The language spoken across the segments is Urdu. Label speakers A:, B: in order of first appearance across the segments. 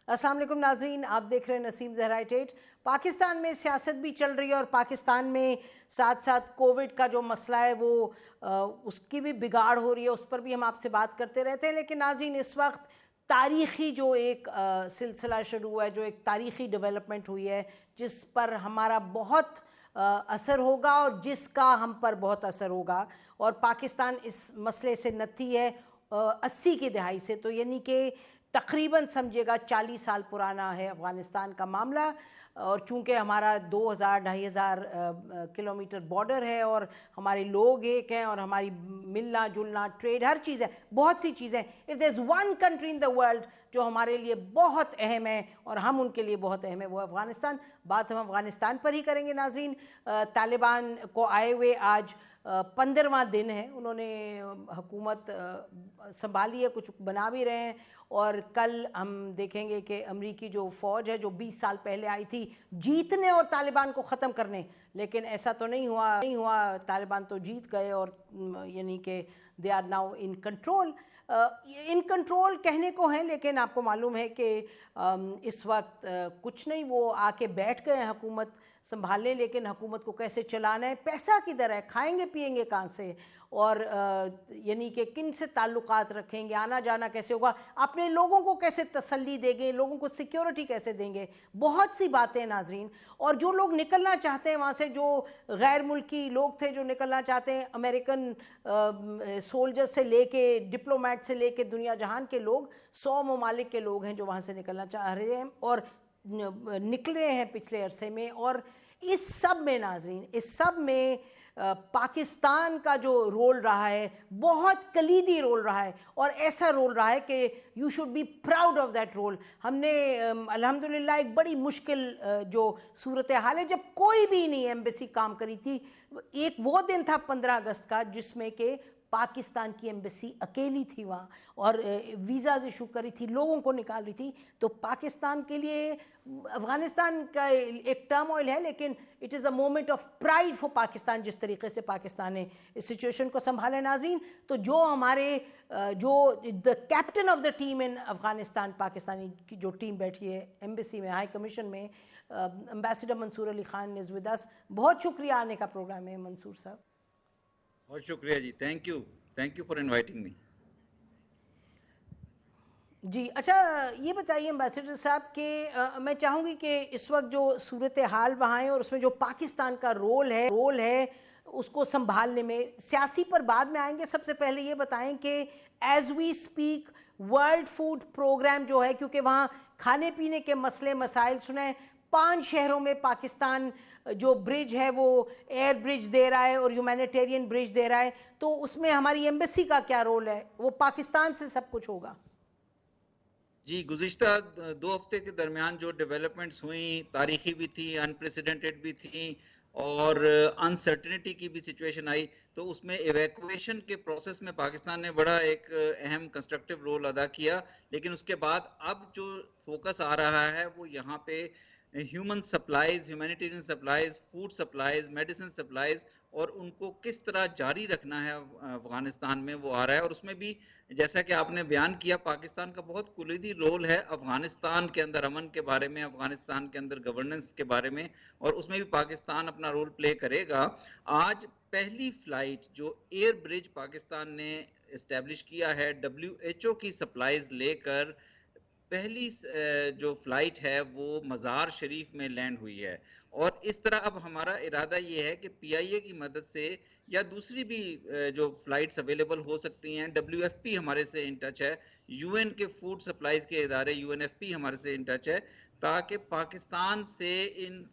A: السلام علیکم ناظرین، آپ دیکھ رہے ہیں نسیم زہرا ٹیٹ۔ پاکستان میں سیاست بھی چل رہی ہے اور پاکستان میں ساتھ ساتھ کووڈ کا جو مسئلہ ہے وہ اس کی بھی بگاڑ ہو رہی ہے، اس پر بھی ہم آپ سے بات کرتے رہتے ہیں۔ لیکن ناظرین، اس وقت تاریخی جو ایک سلسلہ شروع ہوا ہے، جو ایک تاریخی ڈیولپمنٹ ہوئی ہے جس پر ہمارا بہت اثر ہوگا اور جس کا ہم پر بہت اثر ہوگا، اور پاکستان اس مسئلے سے نتھی ہے 80 کی دہائی سے، تو یعنی کہ تقریباً سمجھے گا 40 سال پرانا ہے افغانستان کا معاملہ۔ اور چونکہ ہمارا 2000-2500 کلومیٹر بارڈر ہے اور ہمارے لوگ ایک ہیں اور ہماری ملنا جلنا ٹریڈ ہر چیز ہے، بہت سی چیزیں۔ if there's one country in the world جو ہمارے لیے بہت اہم ہے اور ہم ان کے لیے بہت اہم ہے، وہ افغانستان۔ بات ہم افغانستان پر ہی کریں گے ناظرین۔ طالبان کو آئے ہوئے آج 15واں دن ہے، انہوں نے حکومت سنبھالی ہے، کچھ بنا بھی رہے ہیں، اور کل ہم دیکھیں گے کہ امریکی جو فوج ہے جو 20 سال پہلے آئی تھی جیتنے اور طالبان کو ختم کرنے، لیکن ایسا تو نہیں ہوا، طالبان تو جیت گئے اور یعنی کہ they are now in control. In control کہنے کو ہیں، لیکن آپ کو معلوم ہے کہ اس وقت کچھ نہیں، وہ آ کے بیٹھ گئے ہیں حکومت سنبھالنے، لیکن حکومت کو کیسے چلانا ہے، پیسہ کدھر ہے، کھائیں گے پیئیں گے کہاں سے، اور یعنی کہ کن سے تعلقات رکھیں گے، آنا جانا کیسے ہوگا، اپنے لوگوں کو کیسے تسلی دیں گے، لوگوں کو سیکیورٹی کیسے دیں گے، بہت سی باتیں ناظرین۔ اور جو لوگ نکلنا چاہتے ہیں وہاں سے، جو غیر ملکی لوگ تھے جو نکلنا چاہتے ہیں، امریکن سولجر سے لے کے ڈپلومیٹ سے لے کے دنیا جہان کے لوگ، 100 ممالک کے لوگ ہیں جو وہاں سے نکلنا چاہ رہے ہیں اور نکلے ہیں پچھلے عرصے میں۔ اور اس سب میں ناظرین، اس سب میں پاکستان کا جو رول رہا ہے بہت کلیدی رول رہا ہے، اور ایسا رول رہا ہے کہ you should be proud of that role. ہم نے الحمدللہ ایک بڑی مشکل جو صورتحال ہے، جب کوئی بھی نہیں ایمبیسی کام کری تھی، ایک وہ دن تھا 15 اگست کا جس میں کہ پاکستان کی ایمبیسی اکیلی تھی وہاں اور ویزاز ایشو کری تھی، لوگوں کو نکال رہی تھی۔ تو پاکستان کے لیے افغانستان کا ایک ٹرم آئل ہے، لیکن it is a moment of pride for Pakistan, جس طریقے سے پاکستان نے اس سچویشن کو سنبھالا ناظرین۔ تو جو ہمارے جو the captain of the team in Afghanistan, Pakistani کی جو ٹیم بیٹھی ہے ایمبیسی میں، ہائی کمیشن میں، ambassador Mansoor Ali Khan is with us. بہت شکریہ آنے کا پروگرام ہے منصور صاحب۔
B: بہت شکریہ جی، thank you for inviting me.
A: جی اچھا، یہ بتائیے امبیسڈر صاحب کہ میں چاہوں گی کہ اس وقت جو صورتحال وہاں ہے اور اس میں جو پاکستان کا رول ہے اس کو سنبھالنے میں، سیاسی پر بعد میں آئیں گے، سب سے پہلے یہ بتائیں کہ as we speak World Food Programme جو ہے، کیونکہ وہاں کھانے پینے کے مسئلے مسائل سنیں، 5 شہروں میں پاکستان جو برج ہے وہ ایئر برج دے رہا ہے اور ہیومینیٹیرین برج دے رہا ہے، تو اس میں ہماری ایمبیسی کا کیا رول ہے؟ وہ پاکستان سے سب کچھ ہوگا۔
B: جی، گزشتہ 2 ہفتے کے درمیان جو ڈیولپمنٹس ہوئیں، تاریخی بھی تھی، انپریسیڈنٹڈ بھی تھیں، اور انسرٹنٹی کی بھی سچویشن آئی، تو اس میں ایویکویشن کے پروسیس میں پاکستان نے بڑا ایک اہم کنسٹرکٹیو رول ادا کیا۔ لیکن اس کے بعد اب جو فوکس آ رہا ہے وہ یہاں پہ human supplies, humanitarian supplies, food supplies, medicine supplies, اور ان کو کس طرح جاری رکھنا ہے افغانستان میں، وہ آ رہا ہے۔ اور اس میں بھی جیسا کہ آپ نے بیان کیا، پاکستان کا بہت کلیدی رول ہے افغانستان کے اندر امن کے بارے میں، افغانستان کے اندر گورننس کے بارے میں، اور اس میں بھی پاکستان اپنا رول پلے کرے گا۔ آج پہلی فلائٹ جو ایئر برج پاکستان نے اسٹیبلش کیا ہے WHO کی سپلائز لے کر، پہلی جو فلائٹ ہے وہ مزار شریف میں لینڈ ہوئی ہے۔ اور اس طرح اب ہمارا ارادہ یہ ہے کہ PIA کی مدد سے یا دوسری بھی جو فلائٹس اویلیبل ہو سکتی ہیں، WFP ہمارے سے ان ٹچ ہے، UN کے فوڈ سپلائز کے ادارے UNFP ہمارے سے ان ٹچ ہے، تاکہ پاکستان سے ان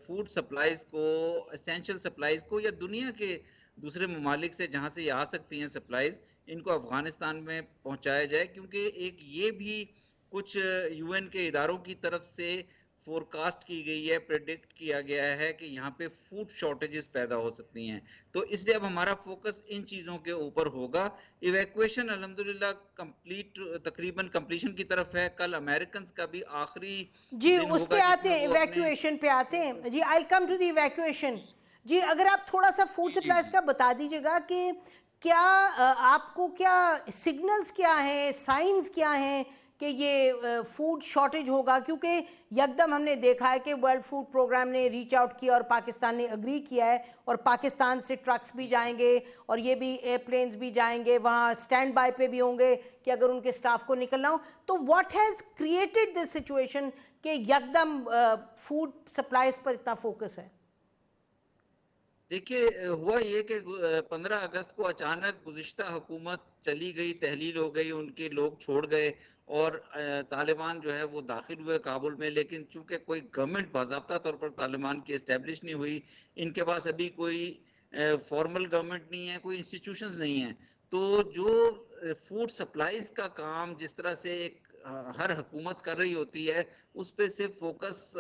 B: فوڈ سپلائز کو، اسینشل سپلائز کو، یا دنیا کے دوسرے ممالک سے جہاں سے یہ آ سکتی ہیں سپلائز، ان کو افغانستان میں پہنچایا جائے۔ کیونکہ ایک یہ بھی کچھ UN کے اداروں کی طرف سے فورکاسٹ کی گئی ہے، پریڈکٹ کیا گیا ہے کہ یہاں پہ فوڈ شارٹیجز پیدا ہو سکتی ہیں، تو اس لیے اب ہمارا فوکس ان چیزوں کے اوپر ہوگا۔ ایویکویشن الحمدللہ کمپلیٹ، تقریباً کمپلیشن کی طرف ہے۔ کل امریکنز کا بھی آخری
A: جی
B: دن
A: اس
B: ہوگا
A: پہ
B: جس
A: آتے
B: میں
A: ہیں،
B: وہ اپنے
A: ایویکویشن پہ آتے ہیں۔ جی I'll come to the evacuation۔ جی اگر آپ تھوڑا سا فوڈ سپلائز کا بتا دیجئے گا کہ کیا آپ کو کیا سگنلز کیا ہیں، سائنز کیا ہیں کہ یہ فوڈ شارٹیج ہوگا؟ کیونکہ یکدم ہم نے دیکھا ہے کہ ورلڈ فوڈ پروگرام نے ریچ آؤٹ کیا اور پاکستان نے اگری کیا ہے، اور پاکستان سے ٹرکس بھی جائیں گے اور یہ بھی ایئر پلینز بھی جائیں گے، وہاں اسٹینڈ بائی پہ بھی ہوں گے کہ اگر ان کے سٹاف کو نکلنا ہو. تو what has created this situation کہ یکدم فوڈ سپلائیز پر اتنا فوکس ہے؟
B: دیکھیے ہوا یہ کہ 15 اگست کو اچانک گزشتہ حکومت چلی گئی، تحلیل ہو گئی، ان کے لوگ چھوڑ گئے اور طالبان جو ہے وہ داخل ہوئے کابل میں. لیکن چونکہ کوئی گورنمنٹ باضابطہ طور پر طالبان کی اسٹیبلش نہیں ہوئی، ان کے پاس ابھی کوئی فارمل گورنمنٹ نہیں ہے، کوئی انسٹیٹیوشنز نہیں ہیں، تو جو فوڈ سپلائیز کا کام جس طرح سے ایک ہر حکومت کر رہی ہوتی ہے، اس پہ صرف فوکس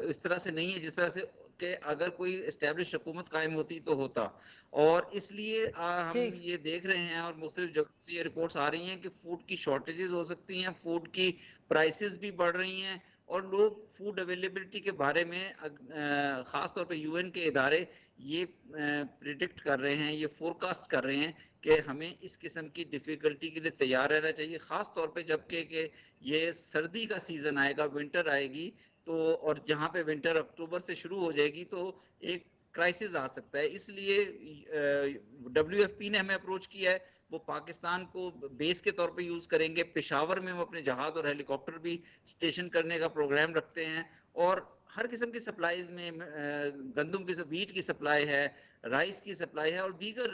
B: اس طرح سے نہیں ہے جس طرح سے کہ اگر کوئی اسٹیبلش حکومت قائم ہوتی تو ہوتا. اور اس لیے ہم
A: ٹھیک.
B: یہ دیکھ رہے ہیں اور مختلف جگہوں سے یہ رپورٹس آ رہی ہیں کہ فوڈ کی شارٹیجز ہو سکتی ہیں، فوڈ کی پرائسز بھی بڑھ رہی ہیں، اور لوگ فوڈ اویلیبلٹی کے بارے میں خاص طور پہ یو این کے ادارے یہ پریڈکٹ کر رہے ہیں، یہ فورکاسٹ کر رہے ہیں کہ ہمیں اس قسم کی ڈیفیکلٹی کے لیے تیار رہنا چاہیے، خاص طور پہ جبکہ کہ یہ سردی کا سیزن آئے گا، ونٹر آئے گی تو، اور جہاں پہ ونٹر اکتوبر سے شروع ہو جائے گی تو ایک کرائسس آ سکتا ہے. اس لیے ڈبلیو ایف پی نے ہمیں اپروچ کیا ہے، وہ پاکستان کو بیس کے طور پہ یوز کریں گے. پشاور میں وہ اپنے جہاز اور ہیلی کاپٹر بھی اسٹیشن کرنے کا پروگرام رکھتے ہیں، اور ہر قسم کی سپلائیز میں گندم کی ویٹ کی سپلائی ہے، رائس کی سپلائی ہے، اور دیگر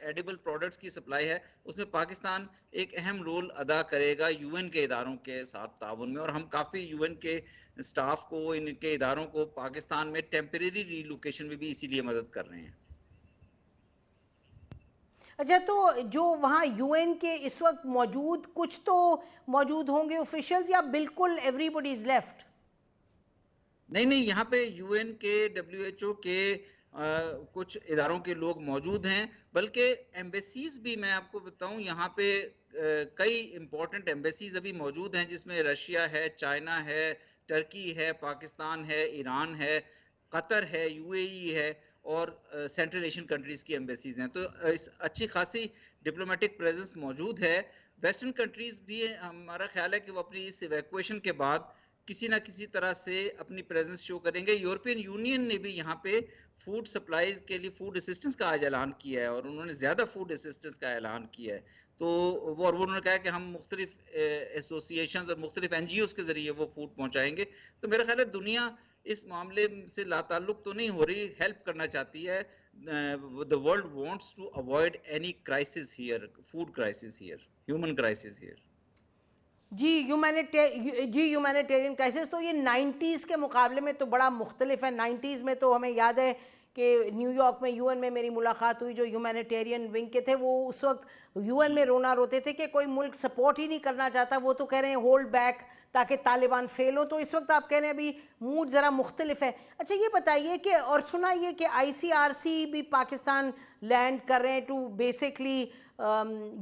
B: ایڈیبل پروڈکٹس کی سپلائی ہے. اس میں پاکستان ایک اہم رول ادا کرے گا یو این کے اداروں کے ساتھ تعاون میں، اور ہم کافی یو این کے سٹاف کو، ان کے اداروں کو پاکستان میں ٹیمپریری ری لوکیشن میں بھی اسی لیے مدد کر رہے ہیں.
A: اچھا، تو جو وہاں یو این کے اس وقت موجود، کچھ تو موجود ہوں گے آفیشلز، یا بالکل ایوری بڈی از لیفٹ؟
B: نہیں، یہاں پہ یو این کے، ڈبلیو ایچ او کے کچھ اداروں کے لوگ موجود ہیں، بلکہ ایمبیسیز بھی میں آپ کو بتاؤں یہاں پہ کئی امپورٹنٹ ایمبیسیز ابھی موجود ہیں، جس میں رشیا ہے، چائنا ہے، ٹرکی ہے، پاکستان ہے، ایران ہے، قطر ہے، یو اے ای ہے، اور سینٹرل ایشین کنٹریز کی ایمبیسیز ہیں. تو اچھی خاصی ڈپلومیٹک پریزنس موجود ہے. ویسٹرن کنٹریز بھی ہمارا خیال ہے کہ وہ اپنی اس ایویکویشن کے بعد کسی نہ کسی طرح سے اپنی پریزنس شو کریں گے. یورپین یونین نے بھی یہاں پہ فوڈ سپلائیز کے لیے فوڈ اسسٹنس کا آج اعلان کیا ہے، اور انہوں نے زیادہ فوڈ اسسٹنس کا اعلان کیا ہے. تو وہ انہوں نے کہا کہ ہم مختلف ایسوسی ایشنز اور مختلف این جی اوز کے ذریعے وہ فوڈ پہنچائیں گے. تو میرا خیال ہے دنیا اس معاملے سے لا تعلق تو نہیں ہو رہی، ہیلپ کرنا چاہتی ہے. The world wants to avoid any crisis here, food crisis here, human crisis here.
A: جی، ہیومینیٹیرین کرائسس تو یہ 90s کے مقابلے میں تو بڑا مختلف ہے. 90s میں تو ہمیں یاد ہے کہ نیو یارک میں یو این میں میری ملاقات ہوئی، جو ہیومینیٹیرین ونگ کے تھے، وہ اس وقت یو این میں رونا روتے تھے کہ کوئی ملک سپورٹ ہی نہیں کرنا چاہتا، وہ تو کہہ رہے ہیں ہولڈ بیک تاکہ طالبان فیل ہو. تو اس وقت آپ کہہ رہے ہیں ابھی موڈ ذرا مختلف ہے. اچھا یہ بتائیے کہ، اور سنا یہ کہ آئی سی آر سی بھی پاکستان لینڈ کر رہے ہیں ٹو بیسکلی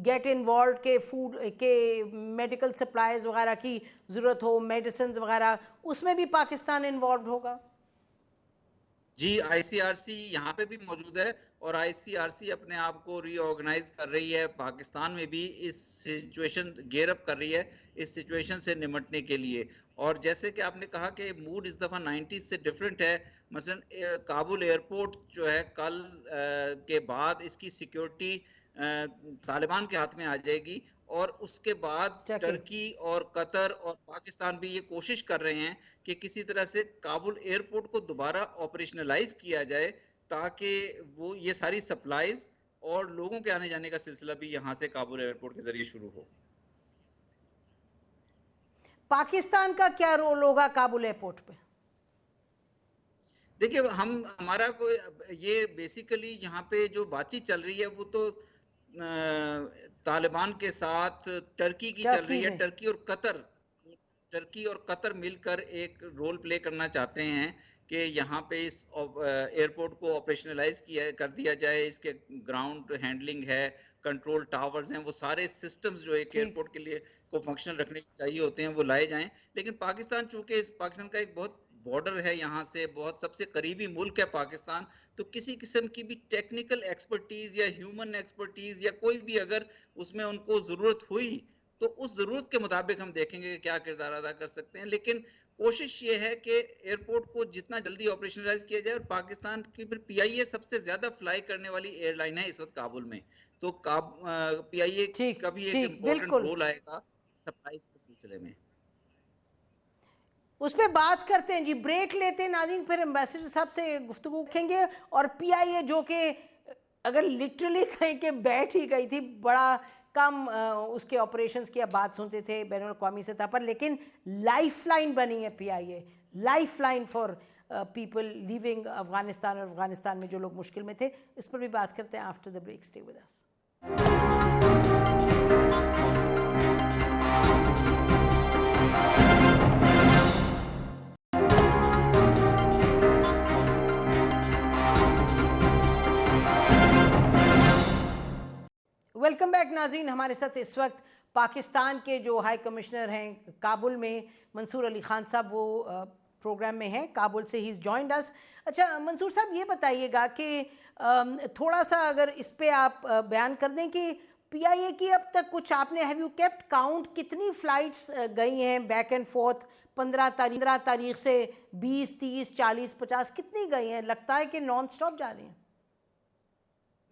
A: گیٹ انوالوڈ کہ فوڈ کے میڈیکل سپلائیز وغیرہ کی ضرورت ہو، میڈیسنز وغیرہ، اس میں بھی پاکستان انوالوڈ ہوگا؟
B: جی، آئی سی آر سی یہاں پہ بھی موجود ہے، اور آئی سی آر سی اپنے آپ کو ری آرگنائز کر رہی ہے، پاکستان میں بھی اس سچویشن گیئر اپ کر رہی ہے اس سچویشن سے نمٹنے کے لیے. اور جیسے کہ آپ نے کہا کہ موڈ اس دفعہ 90s سے ڈیفرنٹ ہے. مثلا کابل ایئرپورٹ جو ہے کل کے بعد اس کی سیکیورٹی طالبان کے ہاتھ میں آ جائے گی، اور اس کے بعد ٹرکی اور قطر اور پاکستان بھی یہ کوشش کر رہے ہیں کہ کسی طرح سے کابل ایئرپورٹ کو دوبارہ آپریشنلائز کیا جائے، تاکہ وہ یہ ساری سپلائیز اور لوگوں کے آنے جانے کا سلسلہ بھی یہاں سے کابل ایئرپورٹ کے ذریعے شروع ہو.
A: پاکستان کا کیا رول ہوگا کابل ایئرپورٹ پہ؟
B: دیکھیے ہمارا کوئی یہ بیسیکلی یہاں پہ جو بات چیت چل رہی ہے وہ تو طالبان کے ساتھ ٹرکی کی چل رہی ہے. ٹرکی اور قطر مل کر ایک رول پلے کرنا چاہتے ہیں کہ یہاں پہ اس ایئرپورٹ کو آپریشنلائز کر دیا جائے. اس کے گراؤنڈ ہینڈلنگ ہے، کنٹرول ٹاورز ہیں، وہ سارے سسٹمز جو ایک ایئرپورٹ کے لیے کو فنکشنل رکھنے چاہیے ہوتے ہیں وہ لائے جائیں. لیکن پاکستان چونکہ پاکستان کا ایک بہت بارڈر ہے، یہاں سے بہت سب سے قریبی ملک ہے پاکستان، تو کسی قسم کی بھی ٹیکنیکل ایکسپرٹیز یا ہیومن ایکسپرٹیز یا کوئی بھی اگر اس میں ان کو ضرورت ہوئی تو اس ضرورت کے مطابق ہم دیکھیں گے کہ کیا کردار ادا کر سکتے ہیں. لیکن کوشش یہ ہے کہ ایئرپورٹ کو جتنا جلدی آپریشنلائز کیا جائے. اور پاکستان کی پھر پی آئی اے سب سے زیادہ فلائی کرنے والی ایئر لائن ہے اس وقت کابل میں, تو پی آئی اے
A: ٹھیک
B: کا بھی ایک
A: ٹھیک
B: امپورٹنٹ
A: بالکل,
B: رول آئے گا سپلائز کے سلسلے میں.
A: اس پہ بات کرتے ہیں جی, بریک لیتے ہیں ناظرین, پھر ایمبیسڈر صاحب سے گفتگو رکھیں گے. اور پی آئی اے جو کہ اگر لٹرلی کہیں کہ بیٹھ ہی گئی تھی, بڑا کم اس کے آپریشنز کی اب بات سنتے تھے بین الاقوامی سطح پر, لیکن لائف لائن بنی ہے P I A, life line for people living Afghanistan, اور افغانستان میں جو لوگ مشکل میں تھے. اس پر بھی بات کرتے ہیں after the break. Stay with us. Welcome back ناظرین. ہمارے ساتھ اس وقت پاکستان کے جو ہائی کمشنر ہیں کابل میں, منصور علی خان صاحب, وہ پروگرام میں ہیں کابل سے. ہی از جوائنڈ اس. اچھا منصور صاحب, یہ بتائیے گا کہ تھوڑا سا اگر اس پہ آپ بیان کر دیں کہ پی آئی اے کی اب تک کچھ آپ نے ہیو یو کیپٹ کاؤنٹ, کتنی فلائٹس گئی ہیں بیک اینڈ فورتھ 15 تاریخ سے 20, 30, 40, 50 کتنی گئی ہیں؟ لگتا ہے کہ نان سٹاپ جا رہی ہیں.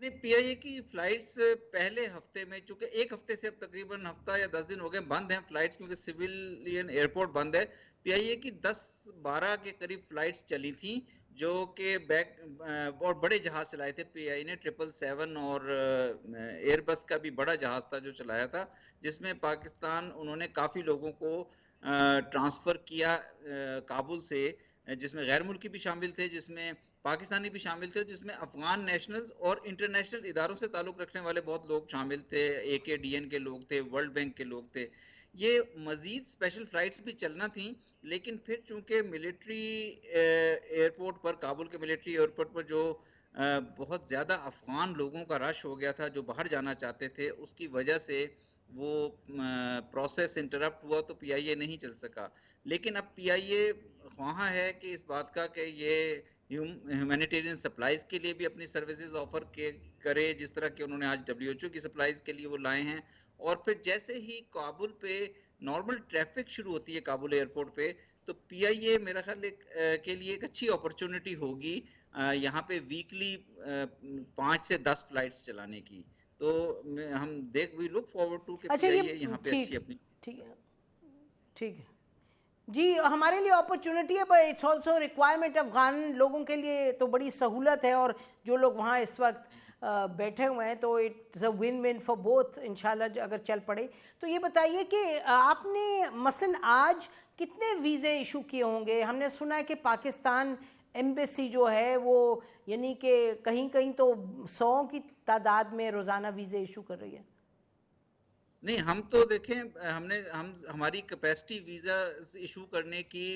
B: نہیں, پی آئی اے کی فلائٹس پہلے ہفتے میں, چونکہ ایک ہفتے سے اب تقریباً ہفتہ یا 10 دن ہو گئے بند ہیں فلائٹس, کیونکہ سویلین ایئرپورٹ بند ہے. پی آئی اے کی 10-12 کے قریب فلائٹس چلی تھیں جو کہ اور بڑے جہاز چلائے تھے پی آئی نے, 777 اور ایئر بس کا بھی بڑا جہاز تھا جو چلایا تھا, جس میں پاکستان انہوں نے کافی لوگوں کو ٹرانسفر کیا کابل سے, جس میں غیر ملکی بھی شامل تھے, جس میں پاکستانی بھی شامل تھے, جس میں افغان نیشنلز اور انٹرنیشنل اداروں سے تعلق رکھنے والے بہت لوگ شامل تھے. اے کے ڈی این کے لوگ تھے, ورلڈ بینک کے لوگ تھے. یہ مزید اسپیشل فلائٹس بھی چلنا تھیں, لیکن پھر چونکہ ملٹری ایئرپورٹ پر, کابل کے ملٹری ایئرپورٹ پر جو بہت زیادہ افغان لوگوں کا رش ہو گیا تھا جو باہر جانا چاہتے تھے, اس کی وجہ سے وہ پروسیس انٹرپٹ ہوا, تو پی آئی اے نہیں چل سکا. لیکن اب پی آئی اے خواہاں ہے کہ اس بات کا کہ یہ ہیومینیٹیرین سپلائز کے لیے بھی اپنی سروسز آفر کرے, جس طرح کہ انہوں نے آج ڈبلیو ایچ او کی سپلائز کے لیے وہ لائے ہیں. اور پھر جیسے ہی کابل پہ نارمل ٹریفک شروع ہوتی ہے کابل ایئرپورٹ پہ, تو پی آئی اے میرا خیال کے لیے ایک اچھی اپرچونٹی ہوگی یہاں پہ ویکلی 5 سے 10 فلائٹس چلانے کی. تو ہم وی لک فارورڈ ٹو کہ پی آئی اے یہاں پہ اچھی اپنی.
A: ٹھیک ہے جی, ہمارے لیے اپرچونٹی ہے, but it's also requirement. Afghan لوگوں کے لیے تو بڑی سہولت ہے, اور جو لوگ وہاں اس وقت بیٹھے ہوئے ہیں تو it's a win win for both انشاءاللہ اگر چل پڑے. تو یہ بتائیے کہ آپ نے مثلاً آج کتنے ویزے ایشو کیے ہوں گے؟ ہم نے سنا ہے کہ پاکستان ایمبیسی جو ہے وہ یعنی کہ کہیں کہیں تو 100 کی تعداد میں روزانہ ویزے ایشو کر رہی ہے.
B: نہیں, ہم تو دیکھیں, ہماری کیپیسٹی ویزا ایشو کرنے کی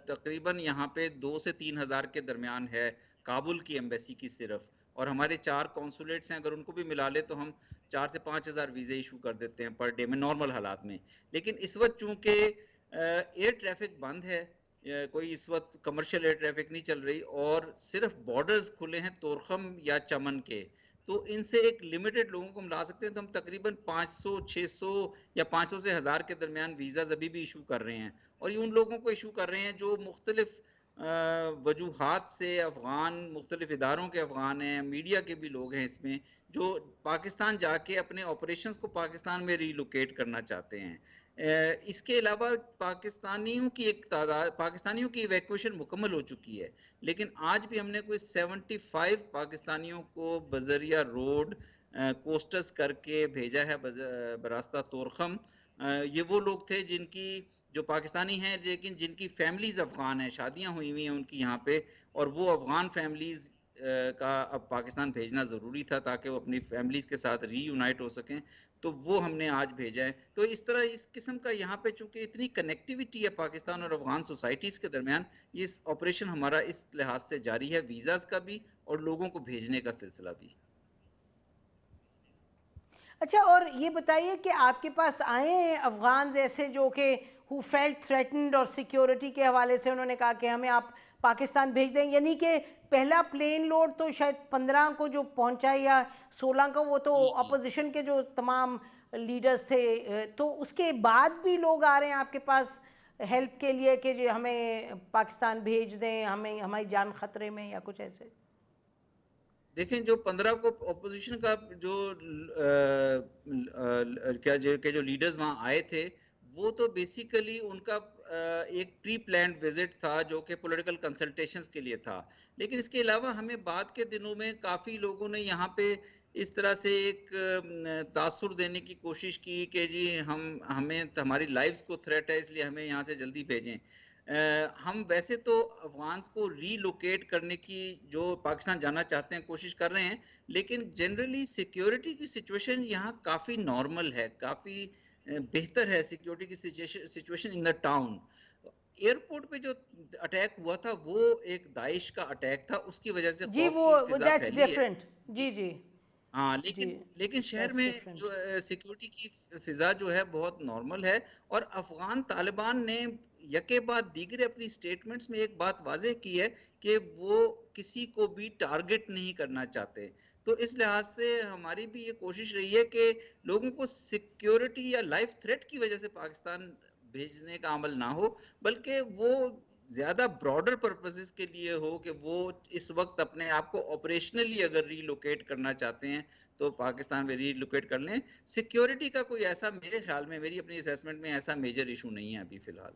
B: تقریباً یہاں پہ 2 سے 3 ہزار کے درمیان ہے کابل کی ایمبیسی کی صرف, اور ہمارے 4 کونسولیٹس ہیں, اگر ان کو بھی ملا لے تو ہم 4 سے 5 ہزار ویزے ایشو کر دیتے ہیں پر ڈے میں نارمل حالات میں. لیکن اس وقت چونکہ ایئر ٹریفک بند ہے, کوئی اس وقت کمرشل ایئر ٹریفک نہیں چل رہی, اور صرف بارڈرز کھلے ہیں طورخم یا چمن کے, تو ان سے ایک لمیٹڈ لوگوں کو ملا سکتے ہیں. تو ہم تقریباً 500 600 یا 500 سے 1000 کے درمیان ویزاز ابھی بھی ایشو کر رہے ہیں, اور یہ ان لوگوں کو ایشو کر رہے ہیں جو مختلف وجوہات سے افغان, مختلف اداروں کے افغان ہیں, میڈیا کے بھی لوگ ہیں اس میں, جو پاکستان جا کے اپنے آپریشنز کو پاکستان میں ری لوکیٹ کرنا چاہتے ہیں. اس کے علاوہ پاکستانیوں کی ایویکویشن مکمل ہو چکی ہے, لیکن آج بھی ہم نے کوئی 75 پاکستانیوں کو بذریعہ روڈ کوسٹس کر کے بھیجا ہے براستہ طورخم. یہ وہ لوگ تھے جو پاکستانی ہیں لیکن جن کی فیملیز افغان ہیں, شادیاں ہوئی ہوئی ہیں ان کی یہاں پہ, اور وہ افغان فیملیز کا اب پاکستان بھیجنا ضروری تھا تاکہ وہ اپنی فیملیز کے ساتھ ری یونائٹ ہو سکیں, تو وہ ہم نے آج بھیجا ہے. تو اس طرح اس قسم کا یہاں پہ چونکہ اتنی کنیکٹیوٹی ہے پاکستان اور افغان سوسائٹیز کے درمیان, یہ آپریشن ہمارا اس لحاظ سے جاری ہے, ویزاز کا بھی اور لوگوں کو بھیجنے کا سلسلہ بھی.
A: اچھا, اور یہ بتائیے کہ آپ کے پاس آئے ہیں افغانز ایسے جو کہ who felt threatened, اور سیکیورٹی کے حوالے سے انہوں نے کہا کہ ہمیں آپ پاکستان بھیج دیں, یعنی کہ پہلا پلین لوڈ تو شاید 15 کو جو پہنچا یا 16 کا, وہ تو اپوزیشن کے جو تمام لیڈرز تھے, تو اس کے بعد بھی لوگ آ رہے ہیں آپ کے پاس ہیلپ کے لیے کہ جی ہمیں پاکستان بھیج دیں, ہماری جان خطرے میں یا کچھ ایسے؟
B: دیکھیں جو 15 کو اپوزیشن کا جو جو لیڈرز وہاں آئے تھے, وہ تو بیسیکلی ان کا ایک پری پلانڈ وزٹ تھا جو کہ پولیٹیکل کنسلٹیشنز کے لیے تھا. لیکن اس کے علاوہ ہمیں بعد کے دنوں میں کافی لوگوں نے یہاں پہ اس طرح سے ایک تاثر دینے کی کوشش کی کہ جی ہمیں ہماری لائفز کو تھریٹ ہے, اس لیے ہمیں یہاں سے جلدی بھیجیں. ہم ویسے تو افغانز کو ری لوکیٹ کرنے کی جو پاکستان جانا چاہتے ہیں کوشش کر رہے ہیں, لیکن جنرلی سیکیورٹی کی سچویشن یہاں کافی نارمل ہے, کافی بہتر ہے سیکیورٹی کی situation in the town. Airport پہ جو اٹیک ہوا تھا وہ ایک داعش کا اٹیک تھا, اس کی وجہ سے
A: جی
B: خوف
A: وہ
B: کی فضا
A: دیٹس
B: پھیلی ہے.
A: ڈیفرنٹ. جی جی
B: ہاں
A: جی
B: لیکن شہر
A: دیٹس
B: میں
A: ڈیفرنٹ.
B: جو سیکیورٹی کی فضا جو ہے بہت نارمل ہے. اور افغان طالبان نے یکے بعد دیگر اپنی سٹیٹمنٹس میں ایک بات واضح کی ہے کہ وہ کسی کو بھی ٹارگٹ نہیں کرنا چاہتے. تو اس لحاظ سے ہماری بھی یہ کوشش رہی ہے کہ لوگوں کو سیکیورٹی یا لائف تھریٹ کی وجہ سے پاکستان بھیجنے کا عمل نہ ہو, بلکہ وہ زیادہ براڈر پرپسز کے لیے ہو کہ وہ اس وقت اپنے آپ کو آپریشنلی اگر ری لوکیٹ کرنا چاہتے ہیں تو پاکستان میں ری لوکیٹ کر لیں. سیکیورٹی کا کوئی ایسا میرے خیال میں, میری اپنی اسیسمنٹ میں ایسا میجر ایشو نہیں ہے ابھی فی الحال.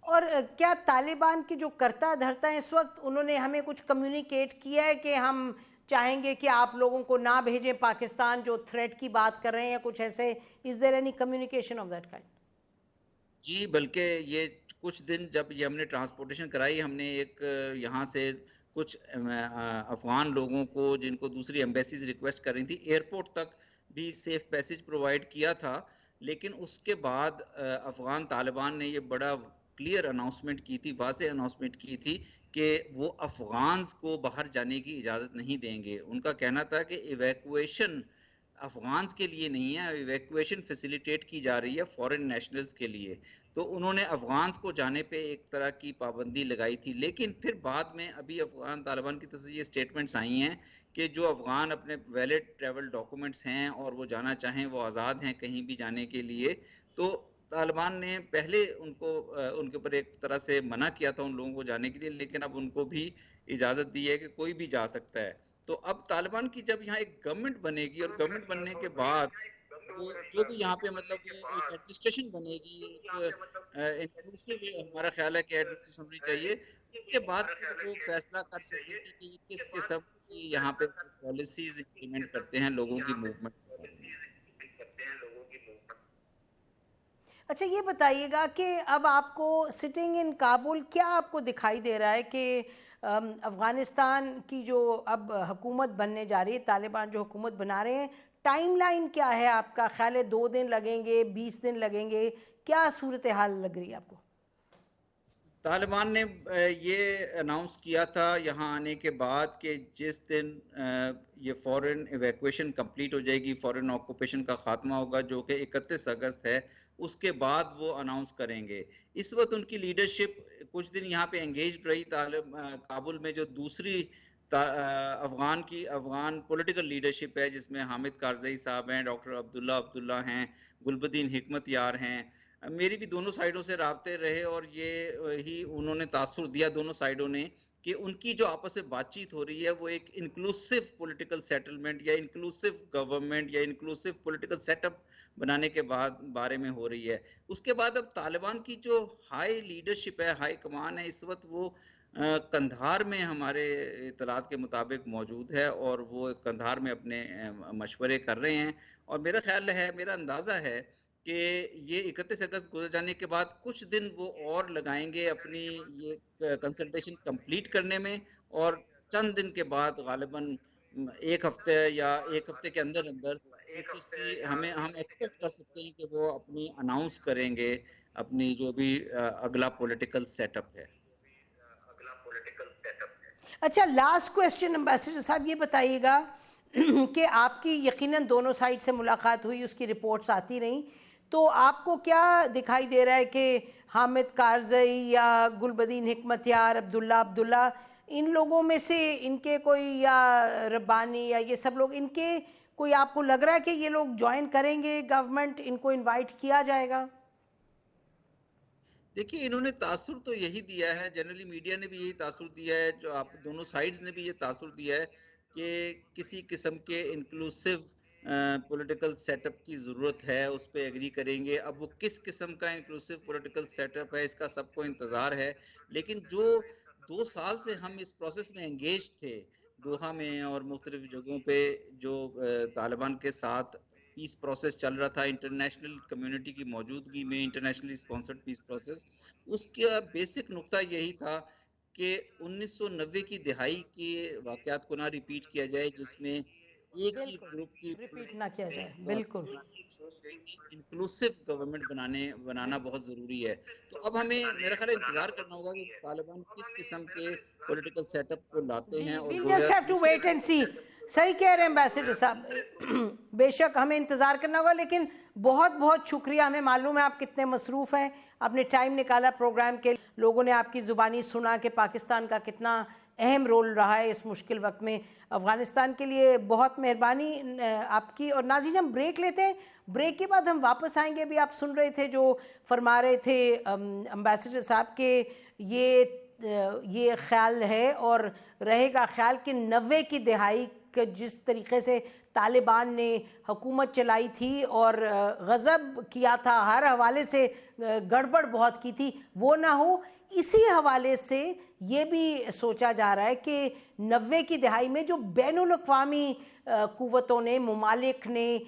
A: اور کیا طالبان کی جو کرتا دھرتا ہے اس وقت, انہوں نے ہمیں کچھ کمیونیکیٹ کیا ہے کہ ہم چاہیں گے کہ آپ لوگوں کو نہ بھیجیں پاکستان, جو تھریٹ کی بات کر رہے ہیں یا کچھ ایسے؟ Is there any communication of that kind?
B: جی بلکہ یہ کچھ دن جب یہ ہم نے ٹرانسپورٹیشن کرائی, ہم نے ایک یہاں سے کچھ افغان لوگوں کو جن کو دوسری ایمبیسیز ریکویسٹ کر رہی تھی ایئرپورٹ تک بھی سیف پیسج پرووائڈ کیا تھا. لیکن اس کے بعد افغان طالبان نے یہ بڑا کلیئر اناؤنسمنٹ کی تھی, واضح اناؤنسمنٹ کی تھی کہ وہ افغانز کو باہر جانے کی اجازت نہیں دیں گے. ان کا کہنا تھا کہ ایویکویشن افغانز کے لیے نہیں ہے, ایویکویشن فیسیلیٹیٹ کی جا رہی ہے فورن نیشنلز کے لیے. تو انہوں نے افغانز کو جانے پہ ایک طرح کی پابندی لگائی تھی. لیکن پھر بعد میں ابھی افغان طالبان کی طرف سے یہ سٹیٹمنٹس آئی ہیں کہ جو افغان اپنے ویلڈ ٹریول ڈاکومنٹس ہیں اور وہ جانا چاہیں وہ آزاد ہیں کہیں بھی جانے کے لیے. تو طالبان نے پہلے ان کے اوپر ایک طرح سے منع کیا تھا ان لوگوں کو جانے کے لیے, لیکن اب ان کو بھی اجازت دی ہے کہ کوئی بھی جا سکتا ہے. تو اب طالبان کی جب یہاں ایک گورنمنٹ بنے گی اور گورنمنٹ بننے کے بعد وہ جو بھی یہاں پہ مطلب ایک ایڈمنسٹریشن بنے گی, ایک انکلوسیو ہمارا خیال ہے کہ ایڈمنسٹریشن ہونی چاہیے, اس کے بعد پھر وہ فیصلہ کر سکیں گے کہ یہ کس قسم کی یہاں پہ پالیسیز امپلیمنٹ کرتے ہیں لوگوں کی موومنٹ کے بارے میں.
A: اچھا یہ بتائیے گا کہ اب آپ کو سٹنگ ان کابل کیا آپ کو دکھائی دے رہا ہے کہ افغانستان کی جو اب حکومت بننے جا رہی ہے, طالبان جو حکومت بنا رہے ہیں, ٹائم لائن کیا ہے آپ کا خیال ہے؟ 2 دن لگیں گے, 20 دن لگیں گے, کیا صورتحال لگ رہی ہے آپ کو؟
B: طالبان نے یہ اناؤنس کیا تھا یہاں آنے کے بعد کہ جس دن یہ فورن ایویکویشن کمپلیٹ ہو جائے گی, فورن آکوپیشن کا خاتمہ ہوگا جو کہ 31 اگست ہے, اس کے بعد وہ اناؤنس کریں گے. اس وقت ان کی لیڈرشپ کچھ دن یہاں پہ انگیجڈ رہی کابل میں. جو دوسری افغان پولیٹیکل لیڈرشپ ہے جس میں حامد کارزئی صاحب ہیں, ڈاکٹر عبداللہ ہیں, گلبدین حکمت یار ہیں, میری بھی دونوں سائیڈوں سے رابطے رہے اور یہ ہی انہوں نے تاثر دیا دونوں سائیڈوں نے کہ ان کی جو آپس میں بات چیت ہو رہی ہے وہ ایک انکلوسیو پولیٹیکل سیٹلمنٹ یا انکلوسیو گورنمنٹ یا انکلوسیو پولیٹیکل سیٹ اپ بنانے کے بارے میں ہو رہی ہے. اس کے بعد اب طالبان کی جو ہائی لیڈرشپ ہے, ہائی کمان ہے, اس وقت وہ قندھار میں ہمارے اطلاعات کے مطابق موجود ہے اور وہ قندھار میں اپنے مشورے کر رہے ہیں. اور میرا خیال ہے, میرا اندازہ ہے کہ یہ 31 اگست گزر جانے کے بعد کچھ دن وہ اور لگائیں گے اپنی یہ کنسلٹیشن کمپلیٹ کرنے میں, اور چند دن کے بعد غالباً 1 ہفتے یا 1 ہفتے کے اندر ہم ایکسپیکٹ کر سکتے ہیں کہ وہ اپنی اناؤنس کریں گے اپنی جو بھی اگلا پولیٹیکل سیٹ اپ ہے.
A: اچھا لاسٹ کویسچن امبیسڈر صاحب, یہ بتائیے گا کہ آپ کی یقیناً دونوں سائڈ سے ملاقات ہوئی, اس کی رپورٹس آتی رہیں, تو آپ کو کیا دکھائی دے رہا ہے کہ حامد کارزئی یا گلبدین حکمتیار، عبداللہ ان لوگوں میں سے ان کے کوئی، یا ربانی یا یہ سب لوگ، ان کے کوئی آپ کو لگ رہا ہے کہ یہ لوگ جوائن کریں گے گورنمنٹ، ان کو انوائٹ کیا جائے گا؟
B: دیکھیے انہوں نے تاثر تو یہی دیا ہے، جنرلی میڈیا نے بھی یہی تاثر دیا ہے، جو آپ دونوں سائیڈز نے بھی یہ تاثر دیا ہے کہ کسی قسم کے انکلوسیو پولیٹیکل سیٹ اپ کی ضرورت ہے، اس پہ ایگری کریں گے۔ اب وہ کس قسم کا انکلوسیو پولیٹیکل سیٹ اپ ہے، اس کا سب کو انتظار ہے، لیکن جو 2 سال سے ہم اس پروسیس میں انگیج تھے، دوحہ میں اور مختلف جگہوں پہ جو طالبان کے ساتھ پیس پروسیس چل رہا تھا، انٹرنیشنل کمیونٹی کی موجودگی میں، انٹرنیشنلی اسپانسرڈ پیس پروسیس، اس کا بیسک نقطہ یہی تھا کہ 1990 کی دہائی کے واقعات کو نہ ریپیٹ کیا جائے، جس میں ایک ہی
A: بالکل
B: گروپ کی
A: ریپیٹ نہ کیا جائے، بالکل۔
B: انکلوسیو گورنمنٹ بنانا بہت ضروری ہے۔ تو اب ہمیں میرا خیال ہے انتظار کرنا ہوگا کہ طالبان کس قسم کے پولیٹیکل سیٹ اپ کو لاتے ہیں،
A: جی
B: اور
A: we'll just have to wait and see۔ صحیح کہہ رہے ہیں ایمبیسڈر صاحب، بے شک ہمیں انتظار کرنا ہوگا، لیکن بہت بہت شکریہ، ہمیں معلوم ہے آپ کتنے مصروف ہیں، آپ نے ٹائم نکالا پروگرام کے، لوگوں نے آپ کی زبانی سنا کہ پاکستان کا کتنا اہم رول رہا ہے اس مشکل وقت میں افغانستان کے لیے۔ بہت مہربانی آپ کی۔ اور ناظرین ہم بریک لیتے ہیں، بریک کے بعد ہم واپس آئیں گے۔ ابھی آپ سن رہے تھے جو فرما رہے تھے ایمبیسڈر صاحب کہ یہ خیال ہے اور رہے گا خیال کہ 90 کی دہائی کے جس طریقے سے طالبان نے حکومت چلائی تھی اور غضب کیا تھا، ہر حوالے سے گڑبڑ بہت کی تھی، وہ نہ ہو۔ اسی حوالے سے یہ بھی سوچا جا رہا ہے کہ 90 کی دہائی میں جو بین الاقوامی قوتوں نے، ممالک نے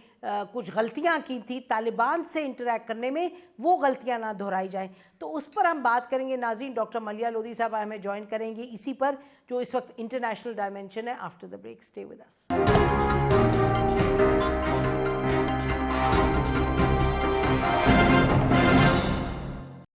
A: کچھ غلطیاں کی تھی طالبان سے انٹریکٹ کرنے میں، وہ غلطیاں نہ دہرائی جائیں۔ تو اس پر ہم بات کریں گے ناظرین۔ ڈاکٹر ملیہ لودھی صاحب ہمیں جوائن کریں گے اسی پر جو اس وقت انٹرنیشنل ڈائمینشن ہے۔ After the break stay with us.